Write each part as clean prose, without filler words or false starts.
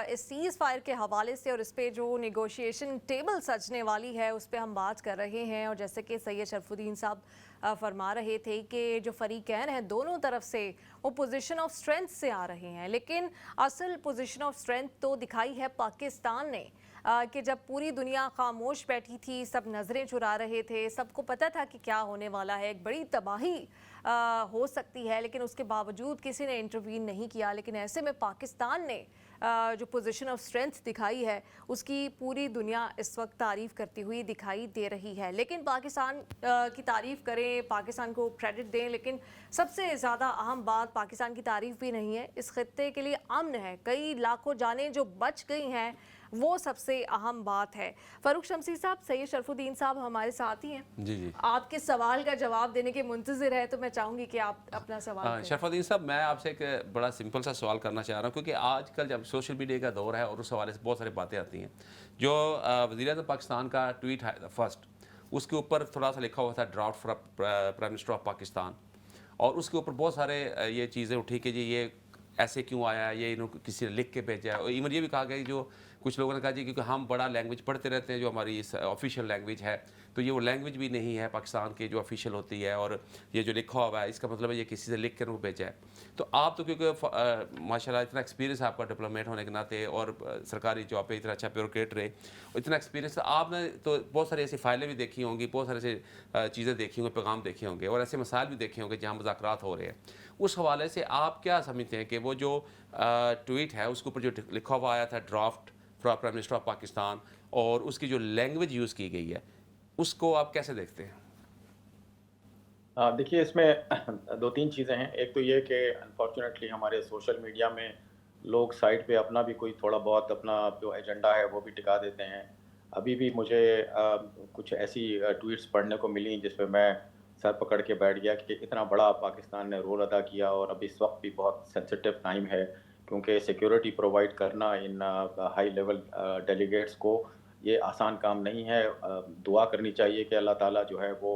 इस seize fire के हवाले से और इस पे जो नेगोशिएशन टेबल सजने वाली है उस पे हम बात कर रहे हैं। और जैसे कि सैयद शरफुद्दीन साहब फरमा रहे थे कि जो फरीकैन हैं दोनों तरफ से वो पोजीशन ऑफ स्ट्रेंथ से आ रहे हैं, लेकिन असल पोजीशन ऑफ स्ट्रेंथ तो दिखाई है पाकिस्तान ने कि जब पूरी दुनिया खामोश बैठी थी, सब नज़रें चुरा रहे थे, सबको पता था कि क्या होने वाला है, एक बड़ी तबाही हो सकती है, लेकिन उसके बावजूद किसी ने इंटरवीन नहीं किया। लेकिन ऐसे में पाकिस्तान ने जो पोजीशन ऑफ स्ट्रेंथ दिखाई है उसकी पूरी दुनिया इस वक्त तारीफ़ करती हुई दिखाई दे रही है। लेकिन पाकिस्तान की तारीफ़ करें, पाकिस्तान को क्रेडिट दें, लेकिन सबसे ज़्यादा अहम बात पाकिस्तान की तारीफ़ भी नहीं है, इस खित्ते के लिए अमन है, कई लाखों जानें जो बच गई हैं, वो सबसे अहम बात है। फ़ारूक शमसी साहब, सैयद शरफुद्दीन साहब हमारे साथ ही हैं, जी आपके सवाल का जवाब देने के मुंतज़िर है, तो मैं चाहूँगी कि आप अपना सवाल करें। शरफुद्दीन साहब, मैं आपसे एक बड़ा सिंपल सा सवाल करना चाह रहा हूँ, क्योंकि आजकल जब सोशल मीडिया का दौर है और उस हवाले से बहुत सारी बातें आती हैं। जो वज़ीर-ए-आज़म पाकिस्तान का ट्वीट है फर्स्ट, उसके ऊपर थोड़ा सा लिखा हुआ था draft for prime minister of Pakistan, और उसके ऊपर बहुत सारे ये चीज़ें उठी कि जी ये ऐसे क्यों आया, ये इन्होंने किसी ने लिख के भेजा है। और इवन ये भी कहा गया कि जो कुछ लोगों ने कहा जी क्योंकि हम बड़ा लैंग्वेज पढ़ते रहते हैं, जो हमारी इस ऑफिशियल लैंग्वेज है, तो ये वो लैंग्वेज भी नहीं है पाकिस्तान की जो ऑफिशियल होती है, और ये जो लिखा हुआ है इसका मतलब है ये किसी से लिख कर वो भेजा है। तो आप तो क्योंकि माशाल्लाह इतना एक्सपीरियंस आपका डिप्लोमेट होने के नाते, और सरकारी जॉब पे इतना अच्छा ब्यूरोक्रेट रहे, इतना एक्सपीरियंस, आपने तो बहुत सारी ऐसी फाइलें भी देखी होंगी, बहुत सारे ऐसे चीज़ें देखी होंगी, पैगाम देखे होंगे, और ऐसे मसाइल भी देखे होंगे जहाँ मुज़ाकरात हो रहे हैं। उस हवाले से आप क्या समझते हैं कि वो जो ट्वीट है उसके ऊपर जो लिखा हुआ आया था draft for prime minister of Pakistan, और उसकी जो लैंग्वेज यूज़ की गई है, उसको आप कैसे देखते हैं? देखिए, इसमें 2-3 चीज़ें हैं। एक तो ये कि अनफॉर्चुनेटली हमारे सोशल मीडिया में लोग साइड पे अपना भी कोई थोड़ा बहुत अपना जो एजेंडा है वो भी टिका देते हैं। अभी भी मुझे कुछ ऐसी ट्वीट्स पढ़ने को मिली जिस पे मैं सर पकड़ के बैठ गया कि इतना बड़ा पाकिस्तान ने रोल अदा किया, और अब इस वक्त भी बहुत सेंसिटिव टाइम है, क्योंकि सिक्योरिटी प्रोवाइड करना इन हाई लेवल डेलीगेट्स को ये आसान काम नहीं है। दुआ करनी चाहिए कि अल्लाह ताला जो है वो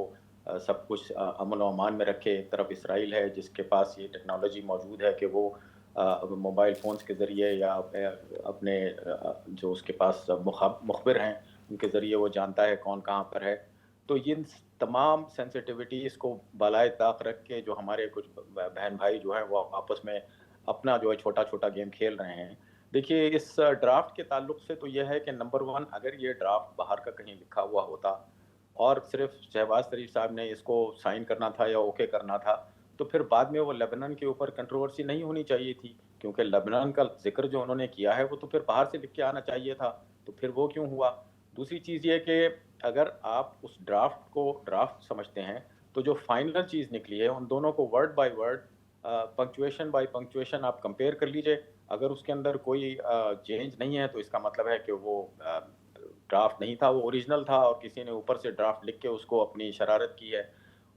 सब कुछ अमन व अमान में रखे। एक तरफ इसराइल है जिसके पास ये टेक्नोलॉजी मौजूद है कि वो मोबाइल फ़ोन्स के ज़रिए या अपने जो उसके पास मुखबिर हैं उनके ज़रिए वो जानता है कौन कहाँ पर है। तो इन तमाम सेंसिटिविटीज़ को बालाए ताक रख के जो हमारे कुछ बहन भाई जो हैं वो आपस में अपना जो है छोटा-छोटा गेम खेल रहे हैं। देखिए, इस ड्राफ्ट के ताल्लुक से तो ये है कि नंबर 1, अगर ये ड्राफ्ट बाहर का कहीं लिखा हुआ होता और सिर्फ शहबाज शरीफ साहब ने इसको साइन करना था या ओके करना था, तो फिर बाद में वो लेबनान के ऊपर कंट्रोवर्सी नहीं होनी चाहिए थी, क्योंकि लेबनान का जिक्र जो उन्होंने किया है वो तो फिर बाहर से लिख के आना चाहिए था, तो फिर वो क्यों हुआ? दूसरी चीज़ ये कि अगर आप उस ड्राफ्ट को ड्राफ्ट समझते हैं, तो जो फाइनल चीज़ निकली है उन दोनों को word by word, punctuation by punctuation आप कंपेयर कर लीजिए। अगर उसके अंदर कोई चेंज नहीं है तो इसका मतलब है कि वो ड्राफ्ट नहीं था, वो ओरिजिनल था और किसी ने ऊपर से ड्राफ्ट लिख के उसको अपनी शरारत की है।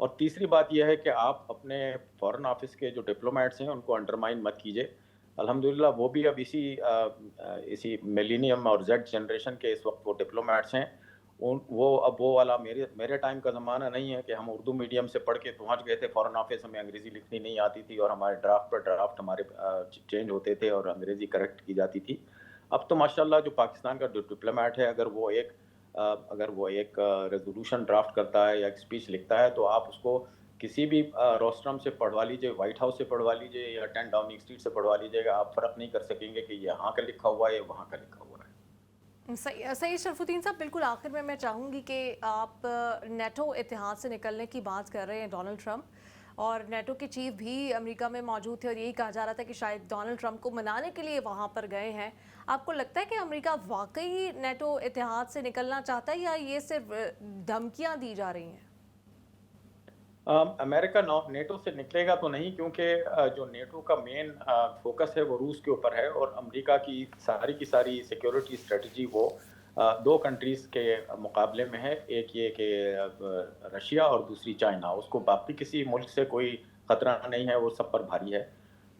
और तीसरी बात यह है कि आप अपने फॉरेन ऑफिस के जो डिप्लोमेट्स हैं उनको अंडरमाइन मत कीजिए। अल्हम्दुलिल्लाह वो भी अब इसी मिलेनियम और जेड जनरेशन के इस वक्त वो डिप्लोमेट्स हैं। अब वो वाला मेरे टाइम का ज़माना नहीं है कि हम उर्दू मीडियम से पढ़ के पहुँच गए थे फॉरेन ऑफिस, हमें अंग्रेज़ी लिखनी नहीं आती थी और हमारे ड्राफ्ट पर ड्राफ्ट हमारे चेंज होते थे और अंग्रेज़ी करेक्ट की जाती थी। अब तो माशाल्लाह जो पाकिस्तान का जो डिप्लोमेट है, अगर वो एक रेज़ोल्यूशन ड्राफ्ट करता है या एक स्पीच लिखता है, तो आप उसको किसी भी रोस्ट्रम से पढ़वा लीजिए, व्हाइट हाउस से पढ़वा लीजिए या 10 डाउनिंग स्ट्रीट से पढ़वा लीजिएगा, आप फ़र्क नहीं कर सकेंगे कि ये यहाँ का लिखा हुआ है या वहाँ का लिखा हुआ है। सही शरफुद्दीन साहब, बिल्कुल आखिर में मैं चाहूँगी कि आप नेटो इतिहाद से निकलने की बात कर रहे हैं डोनाल्ड ट्रंप, और नेटो के चीफ भी अमेरिका में मौजूद थे और यही कहा जा रहा था कि शायद डोनाल्ड ट्रंप को मनाने के लिए वहाँ पर गए हैं। आपको लगता है कि अमेरिका वाकई नेटो इतिहाद से निकलना चाहता है या ये सिर्फ धमकियाँ दी जा रही हैं? अमेरिका नेटो से निकलेगा तो नहीं, क्योंकि जो नेटो का मेन फोकस है वो रूस के ऊपर है, और अमेरिका की सारी सिक्योरिटी स्ट्रेटजी वो 2 कंट्रीज़ के मुकाबले में है। एक ये कि रशिया और दूसरी चाइना, उसको बाकी किसी मुल्क से कोई ख़तरा नहीं है, वो सब पर भारी है।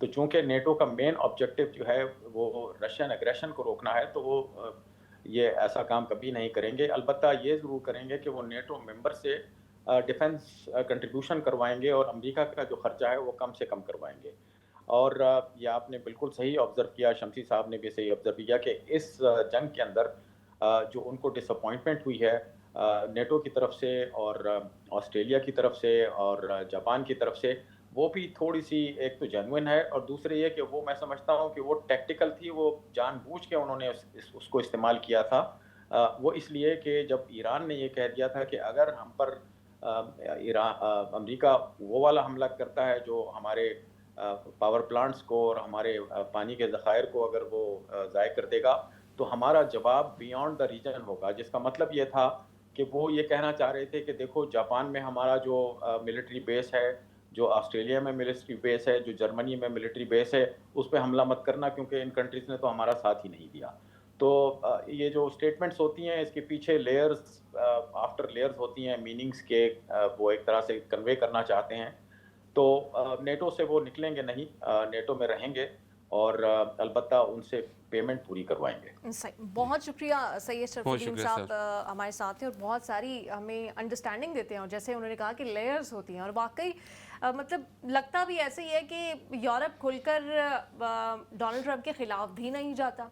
तो चूँकि नेटो का मेन ऑब्जेक्टिव जो है वो रशियन एग्रेशन को रोकना है, तो वो ये ऐसा काम कभी नहीं करेंगे। अलबत्ता ये ज़रूर करेंगे कि वो नेटो मेंबर से डिफेंस कंट्रीब्यूशन करवाएंगे और अमेरिका का जो खर्चा है वो कम से कम करवाएंगे। اور یہ آپ نے بالکل صحیح آبزرو کیا، شمسی صاحب نے بھی صحیح آبزرو کیا کہ اس جنگ کے اندر جو ان کو ڈس اپوائنٹمنٹ ہوئی ہے نیٹو کی طرف سے اور آسٹریلیا کی طرف سے اور جاپان کی طرف سے، وہ بھی تھوڑی سی ایک تو جینوئن ہے، اور دوسرے یہ کہ وہ میں سمجھتا ہوں کہ وہ ٹیکٹیکل تھی، وہ جان بوجھ کے انہوں نے اس کو استعمال کیا تھا۔ وہ اس لیے کہ جب ایران نے یہ کہہ دیا تھا کہ اگر ہم پر امریکہ وہ والا حملہ کرتا ہے جو ہمارے پاور پلانٹس کو اور ہمارے پانی کے ذخائر کو اگر وہ ضائع کر دے گا تو ہمارا جواب بیانڈ دا ریجن ہوگا، جس کا مطلب یہ تھا کہ وہ یہ کہنا چاہ رہے تھے کہ دیکھو جاپان میں ہمارا جو ملٹری بیس ہے، جو آسٹریلیا میں ملٹری بیس ہے، جو جرمنی میں ملٹری بیس ہے، اس پہ حملہ مت کرنا کیونکہ ان کنٹریز نے تو ہمارا ساتھ ہی نہیں دیا۔ تو یہ جو سٹیٹمنٹس ہوتی ہیں اس کے پیچھے لیئرز آفٹر لیئرز ہوتی ہیں میننگز کے، وہ ایک طرح سے کنوے کرنا چاہتے ہیں۔ تو نیٹو سے وہ نکلیں گے نہیں، نیٹو میں رہیں گے اور البتہ ان سے پیمنٹ پوری کروائیں گے۔ صحیح، بہت شکریہ سید شرفالدین صاحب ہمارے ساتھ ہیں اور بہت ساری ہمیں انڈرسٹینڈنگ دیتے ہیں، اور جیسے انہوں نے کہا کہ لیئرز ہوتی ہیں، اور واقعی مطلب لگتا بھی ایسے ہی ہے کہ یورپ کھل کر ڈونلڈ ٹرمپ کے خلاف بھی نہیں جاتا،